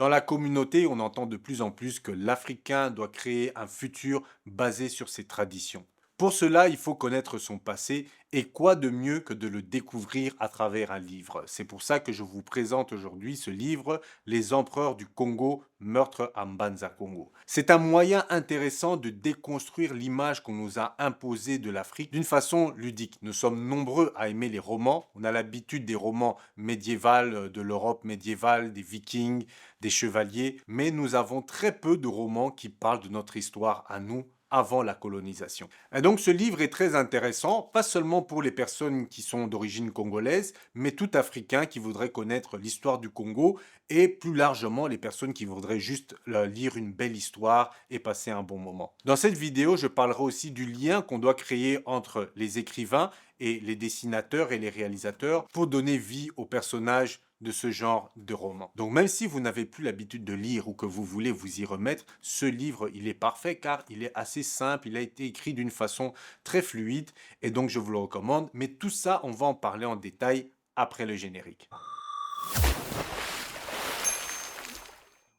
Dans la communauté, on entend de plus en plus que l'Africain doit créer un futur basé sur ses traditions. Pour cela, il faut connaître son passé et quoi de mieux que de le découvrir à travers un livre. C'est pour ça que je vous présente aujourd'hui ce livre, Les empereurs du Congo, meurtre à Mbanza Congo. C'est un moyen intéressant de déconstruire l'image qu'on nous a imposée de l'Afrique d'une façon ludique. Nous sommes nombreux à aimer les romans. On a l'habitude des romans médiévaux, de l'Europe médiévale, des Vikings, des chevaliers, mais nous avons très peu de romans qui parlent de notre histoire à nous avant la colonisation. Et donc ce livre est très intéressant, pas seulement pour les personnes qui sont d'origine congolaise, mais tout Africain qui voudrait connaître l'histoire du Congo et plus largement les personnes qui voudraient juste lire une belle histoire et passer un bon moment. Dans cette vidéo, je parlerai aussi du lien qu'on doit créer entre les écrivains et les dessinateurs et les réalisateurs pour donner vie aux personnages de ce genre de roman. Donc même si vous n'avez plus l'habitude de lire ou que vous voulez vous y remettre, ce livre, il est parfait car il est assez simple, il a été écrit d'une façon très fluide et donc je vous le recommande. Mais tout ça, on va en parler en détail après le générique.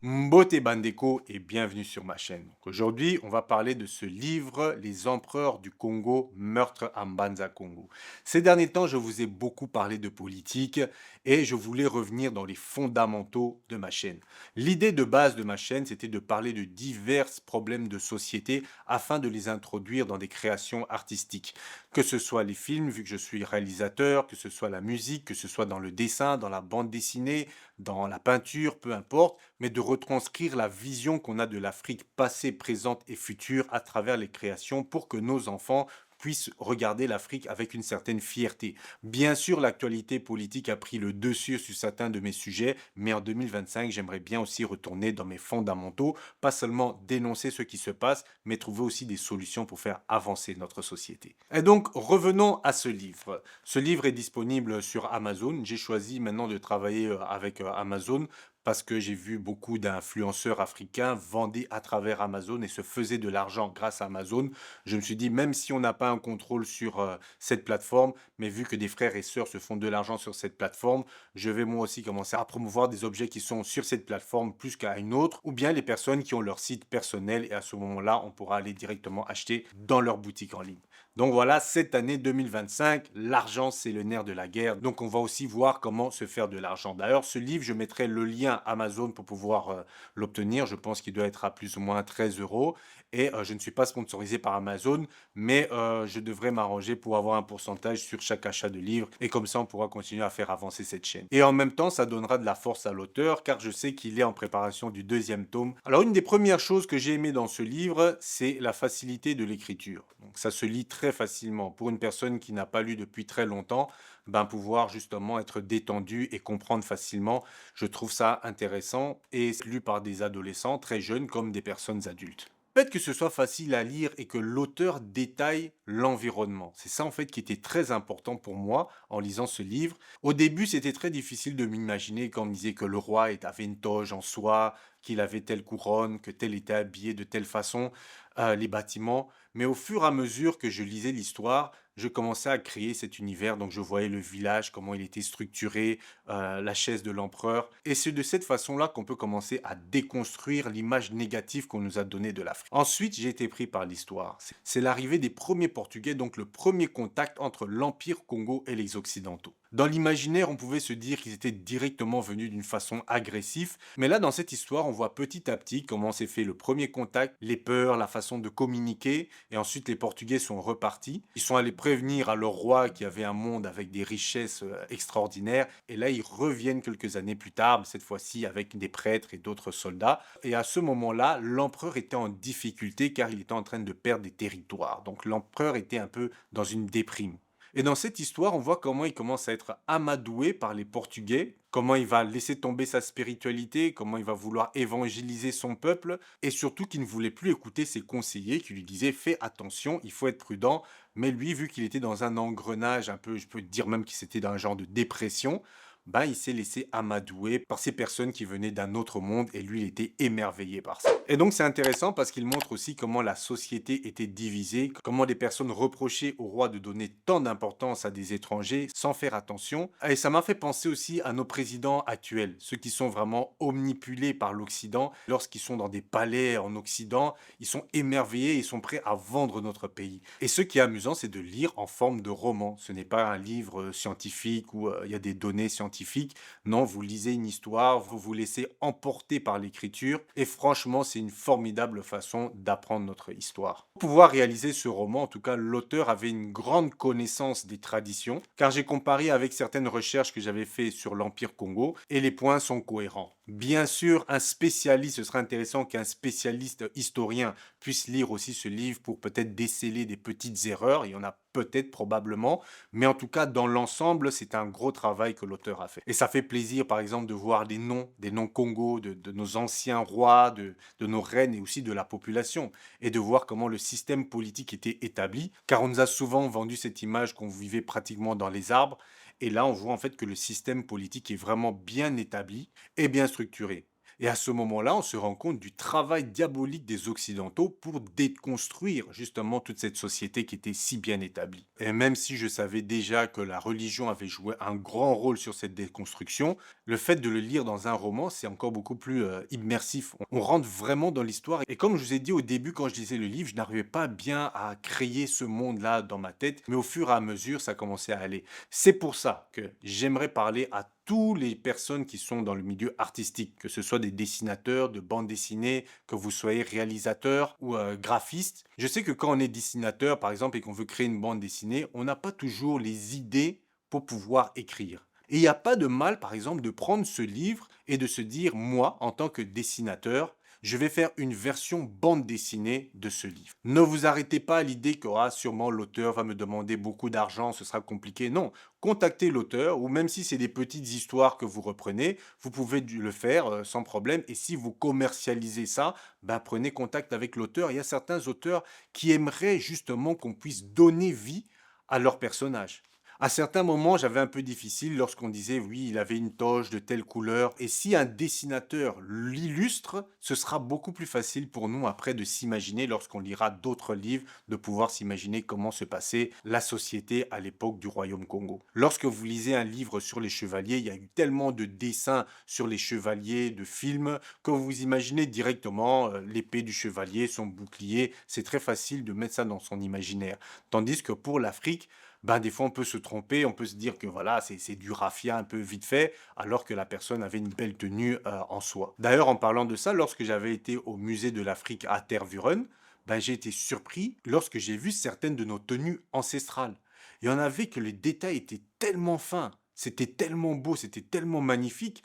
Mbote Bandeko et bienvenue sur ma chaîne. Donc aujourd'hui, on va parler de ce livre, Les empereurs du Congo, meurtre à Mbanza Congo. Ces derniers temps, je vous ai beaucoup parlé de politique et je voulais revenir dans les fondamentaux de ma chaîne. L'idée de base de ma chaîne, c'était de parler de divers problèmes de société afin de les introduire dans des créations artistiques. Que ce soit les films, vu que je suis réalisateur, que ce soit la musique, que ce soit dans le dessin, dans la bande dessinée, dans la peinture, peu importe, mais de retranscrire la vision qu'on a de l'Afrique passée, présente et future à travers les créations pour que nos enfants puissent regarder l'Afrique avec une certaine fierté. Bien sûr, l'actualité politique a pris le dessus sur certains de mes sujets, mais en 2025, j'aimerais bien aussi retourner dans mes fondamentaux, pas seulement dénoncer ce qui se passe, mais trouver aussi des solutions pour faire avancer notre société. Et donc, revenons à ce livre. Ce livre est disponible sur Amazon. J'ai choisi maintenant de travailler avec Amazon parce que j'ai vu beaucoup d'influenceurs africains vendre à travers Amazon et se faisaient de l'argent grâce à Amazon. Je me suis dit, même si on n'a pas un contrôle sur cette plateforme, mais vu que des frères et sœurs se font de l'argent sur cette plateforme, je vais moi aussi commencer à promouvoir des objets qui sont sur cette plateforme plus qu'à une autre, ou bien les personnes qui ont leur site personnel et à ce moment-là, on pourra aller directement acheter dans leur boutique en ligne. Donc voilà, cette année 2025, l'argent, c'est le nerf de la guerre. Donc on va aussi voir comment se faire de l'argent. D'ailleurs, ce livre, je mettrai le lien Amazon pour pouvoir l'obtenir. Je pense qu'il doit être à plus ou moins 13 euros. Et je ne suis pas sponsorisé par Amazon, mais je devrais m'arranger pour avoir un pourcentage sur chaque achat de livre. Et comme ça, on pourra continuer à faire avancer cette chaîne. Et en même temps, ça donnera de la force à l'auteur, car je sais qu'il est en préparation du deuxième tome. Alors, une des premières choses que j'ai aimé dans ce livre, c'est la facilité de l'écriture. Donc, ça se lit très facilement. Pour une personne qui n'a pas lu depuis très longtemps, ben, pouvoir justement être détendu et comprendre facilement, je trouve ça intéressant et c'est lu par des adolescents très jeunes comme des personnes adultes. Le fait que ce soit facile à lire et que l'auteur détaille l'environnement, c'est ça en fait qui était très important pour moi en lisant ce livre. Au début, c'était très difficile de m'imaginer quand on me disait que le roi avait une toge en soie, qu'il avait telle couronne, que tel était habillé de telle façon, les bâtiments. Mais au fur et à mesure que je lisais l'histoire, je commençais à créer cet univers. Donc je voyais le village, comment il était structuré, la chaise de l'empereur. Et c'est de cette façon-là qu'on peut commencer à déconstruire l'image négative qu'on nous a donnée de l'Afrique. Ensuite, j'ai été pris par l'histoire. C'est l'arrivée des premiers Portugais, donc le premier contact entre l'Empire Congo et les Occidentaux. Dans l'imaginaire, on pouvait se dire qu'ils étaient directement venus d'une façon agressive, mais là, dans cette histoire, on voit petit à petit comment s'est fait le premier contact, les peurs, la façon de communiquer, et ensuite les Portugais sont repartis. Ils sont allés prévenir à leur roi qu'il y avait un monde avec des richesses extraordinaires, et là, ils reviennent quelques années plus tard, cette fois-ci avec des prêtres et d'autres soldats. Et à ce moment-là, l'empereur était en difficulté car il était en train de perdre des territoires. Donc l'empereur était un peu dans une déprime. Et dans cette histoire, on voit comment il commence à être amadoué par les Portugais, comment il va laisser tomber sa spiritualité, comment il va vouloir évangéliser son peuple, et surtout qu'il ne voulait plus écouter ses conseillers qui lui disaient fais attention, il faut être prudent. Mais lui, vu qu'il était dans un engrenage un peu, je peux dire même qu'il était dans un genre de dépression, ben, il s'est laissé amadouer par ces personnes qui venaient d'un autre monde et lui, il était émerveillé par ça. Et donc, c'est intéressant parce qu'il montre aussi comment la société était divisée, comment des personnes reprochaient au roi de donner tant d'importance à des étrangers sans faire attention. Et ça m'a fait penser aussi à nos présidents actuels, ceux qui sont vraiment omnipulés par l'Occident. Lorsqu'ils sont dans des palais en Occident, ils sont émerveillés, ils sont prêts à vendre notre pays. Et ce qui est amusant, c'est de lire en forme de roman. Ce n'est pas un livre scientifique où il y a des données scientifiques. Non, vous lisez une histoire, vous vous laissez emporter par l'écriture. Et franchement, c'est une formidable façon d'apprendre notre histoire. Pour pouvoir réaliser ce roman, en tout cas, l'auteur avait une grande connaissance des traditions, car j'ai comparé avec certaines recherches que j'avais faites sur l'Empire Congo, et les points sont cohérents. Bien sûr, un spécialiste, ce serait intéressant qu'un spécialiste historien puisse lire aussi ce livre pour peut-être déceler des petites erreurs. Il y en a peut-être probablement, mais en tout cas, dans l'ensemble, c'est un gros travail que l'auteur a fait. Et ça fait plaisir, par exemple, de voir des noms Congo, de nos anciens rois, de nos reines et aussi de la population, et de voir comment le système politique était établi, car on nous a souvent vendu cette image qu'on vivait pratiquement dans les arbres, et là, on voit en fait que le système politique est vraiment bien établi et bien structuré. Et à ce moment-là, on se rend compte du travail diabolique des Occidentaux pour déconstruire justement toute cette société qui était si bien établie. Et même si je savais déjà que la religion avait joué un grand rôle sur cette déconstruction, le fait de le lire dans un roman, c'est encore beaucoup plus immersif. On rentre vraiment dans l'histoire. Et comme je vous ai dit au début, quand je lisais le livre, je n'arrivais pas bien à créer ce monde-là dans ma tête, mais au fur et à mesure, ça commençait à aller. C'est pour ça que j'aimerais parler à toutes les personnes qui sont dans le milieu artistique, que ce soit des dessinateurs, de bandes dessinées, que vous soyez réalisateur ou graphiste. Je sais que quand on est dessinateur, par exemple, et qu'on veut créer une bande dessinée, on n'a pas toujours les idées pour pouvoir écrire. Et il n'y a pas de mal, par exemple, de prendre ce livre et de se dire, moi, en tant que dessinateur, je vais faire une version bande dessinée de ce livre. Ne vous arrêtez pas à l'idée que ah, sûrement l'auteur va me demander beaucoup d'argent, ce sera compliqué. Non, contactez l'auteur, ou même si c'est des petites histoires que vous reprenez, vous pouvez le faire sans problème. Et si vous commercialisez ça, ben, prenez contact avec l'auteur. Il y a certains auteurs qui aimeraient justement qu'on puisse donner vie à leur personnage. À certains moments, j'avais un peu difficile lorsqu'on disait oui, il avait une toge de telle couleur. Et si un dessinateur l'illustre, ce sera beaucoup plus facile pour nous après de s'imaginer, lorsqu'on lira d'autres livres, de pouvoir s'imaginer comment se passait la société à l'époque du Royaume Congo. Lorsque vous lisez un livre sur les chevaliers, il y a eu tellement de dessins sur les chevaliers, de films, que vous imaginez directement l'épée du chevalier, son bouclier. C'est très facile de mettre ça dans son imaginaire. Tandis que pour l'Afrique, ben, des fois, on peut se tromper, on peut se dire que voilà, c'est du raffia un peu vite fait, alors que la personne avait une belle tenue en soi. D'ailleurs, en parlant de ça, lorsque j'avais été au musée de l'Afrique à Tervuren, ben, j'ai été surpris lorsque j'ai vu certaines de nos tenues ancestrales. Il y en avait que les détails étaient tellement fins, c'était tellement beau, c'était tellement magnifique.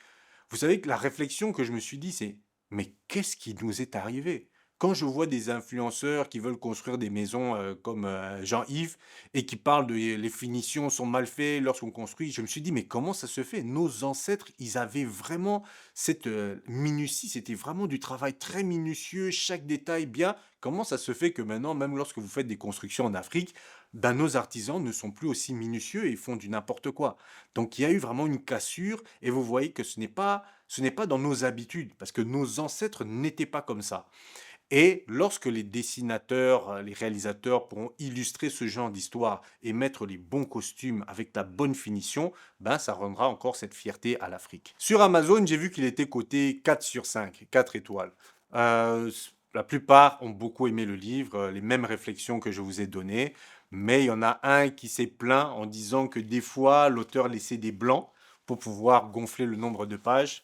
Vous savez que la réflexion que je me suis dit, c'est mais qu'est-ce qui nous est arrivé? Quand je vois des influenceurs qui veulent construire des maisons comme Jean-Yves et qui parlent de les finitions sont mal faites lorsqu'on construit, je me suis dit, mais comment ça se fait? Nos ancêtres, ils avaient vraiment cette minutie, c'était vraiment du travail très minutieux, chaque détail bien. Comment ça se fait que maintenant, même lorsque vous faites des constructions en Afrique, ben, nos artisans ne sont plus aussi minutieux et ils font du n'importe quoi. Donc il y a eu vraiment une cassure et vous voyez que ce n'est pas dans nos habitudes parce que nos ancêtres n'étaient pas comme ça. Et lorsque les dessinateurs, les réalisateurs pourront illustrer ce genre d'histoire et mettre les bons costumes avec la bonne finition, ben ça rendra encore cette fierté à l'Afrique. Sur Amazon, j'ai vu qu'il était coté 4 sur 5, 4 étoiles. La plupart ont beaucoup aimé le livre, les mêmes réflexions que je vous ai données, mais il y en a un qui s'est plaint en disant que des fois, l'auteur laissait des blancs pour pouvoir gonfler le nombre de pages.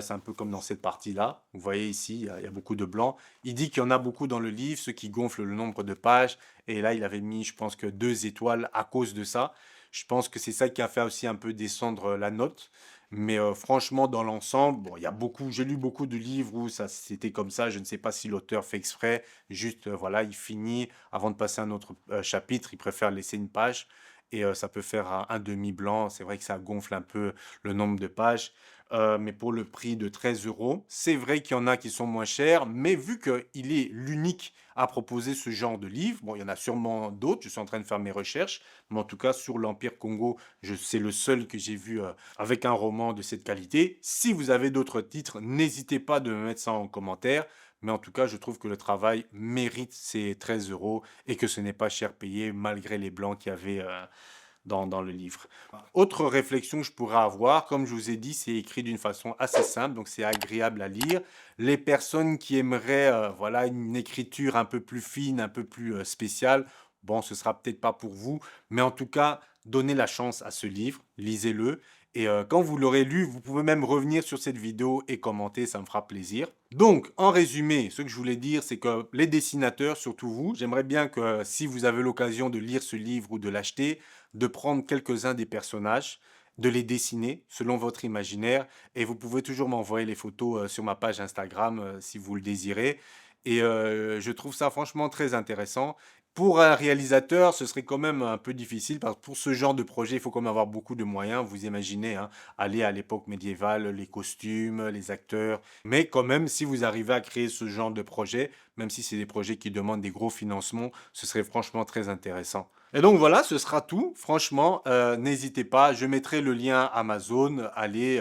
C'est un peu comme dans cette partie-là. Vous voyez ici, il y a beaucoup de blanc. Il dit qu'il y en a beaucoup dans le livre, ceux qui gonflent le nombre de pages. Et là, il avait mis, je pense que 2 étoiles à cause de ça. Je pense que c'est ça qui a fait aussi un peu descendre la note. Mais franchement, dans l'ensemble, bon, il y a beaucoup, j'ai lu beaucoup de livres où ça c'était comme ça. Je ne sais pas si l'auteur fait exprès. Juste, voilà, il finit avant de passer à un autre chapitre. Il préfère laisser une page. Et ça peut faire un demi-blanc. C'est vrai que ça gonfle un peu le nombre de pages. mais pour le prix de 13 euros. C'est vrai qu'il y en a qui sont moins chers, mais vu qu'il est l'unique à proposer ce genre de livre, bon, il y en a sûrement d'autres, je suis en train de faire mes recherches, mais en tout cas, sur l'Empire Congo, c'est le seul que j'ai vu avec un roman de cette qualité. Si vous avez d'autres titres, n'hésitez pas de me mettre ça en commentaire. Mais en tout cas, je trouve que le travail mérite ces 13 euros et que ce n'est pas cher payé malgré les blancs qu'il y avait dans le livre. Autre réflexion que je pourrais avoir, comme je vous ai dit, c'est écrit d'une façon assez simple, donc c'est agréable à lire. Les personnes qui aimeraient voilà, une écriture un peu plus fine, un peu plus spéciale, bon, ce sera peut-être pas pour vous, mais en tout cas, donnez la chance à ce livre, lisez-le. Et quand vous l'aurez lu, vous pouvez même revenir sur cette vidéo et commenter, ça me fera plaisir. Donc, en résumé, ce que je voulais dire, c'est que les dessinateurs, surtout vous, j'aimerais bien que si vous avez l'occasion de lire ce livre ou de l'acheter, de prendre quelques-uns des personnages, de les dessiner selon votre imaginaire. Et vous pouvez toujours m'envoyer les photos sur ma page Instagram si vous le désirez. Et je trouve ça franchement très intéressant. Pour un réalisateur, ce serait quand même un peu difficile parce que pour ce genre de projet, il faut quand même avoir beaucoup de moyens. Vous imaginez, hein, aller à l'époque médiévale, les costumes, les acteurs. Mais quand même, si vous arrivez à créer ce genre de projet, même si c'est des projets qui demandent des gros financements, ce serait franchement très intéressant. Et donc voilà, ce sera tout. Franchement, n'hésitez pas, je mettrai le lien Amazon. Allez,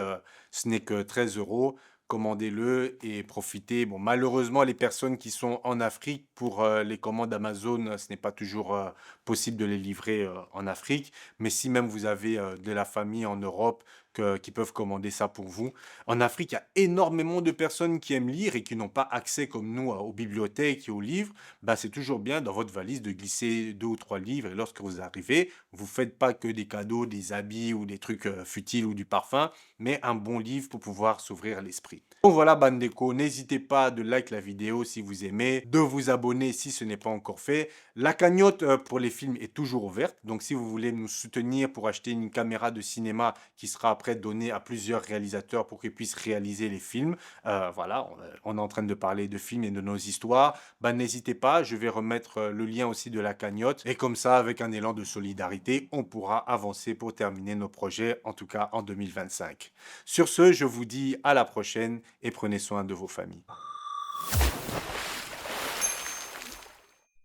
ce n'est que 13 euros. Commandez-le et profitez. Bon, malheureusement, les personnes qui sont en Afrique, pour les commandes Amazon, ce n'est pas toujours possible de les livrer en Afrique. Mais si même vous avez de la famille en Europe qui peuvent commander ça pour vous. En Afrique, il y a énormément de personnes qui aiment lire et qui n'ont pas accès comme nous aux bibliothèques et aux livres. Bah, c'est toujours bien dans votre valise de glisser 2 ou 3 livres. Et lorsque vous arrivez, vous faites pas que des cadeaux, des habits ou des trucs futiles ou du parfum, mais un bon livre pour pouvoir s'ouvrir l'esprit. Donc voilà, Bandeko, n'hésitez pas de like la vidéo si vous aimez, de vous abonner si ce n'est pas encore fait. La cagnotte pour les films est toujours ouverte, donc si vous voulez nous soutenir pour acheter une caméra de cinéma qui sera après donnée à plusieurs réalisateurs pour qu'ils puissent réaliser les films, voilà, on est en train de parler de films et de nos histoires, bah, n'hésitez pas, je vais remettre le lien aussi de la cagnotte, et comme ça, avec un élan de solidarité, on pourra avancer pour terminer nos projets, en tout cas en 2025. Sur ce, je vous dis à la prochaine et prenez soin de vos familles.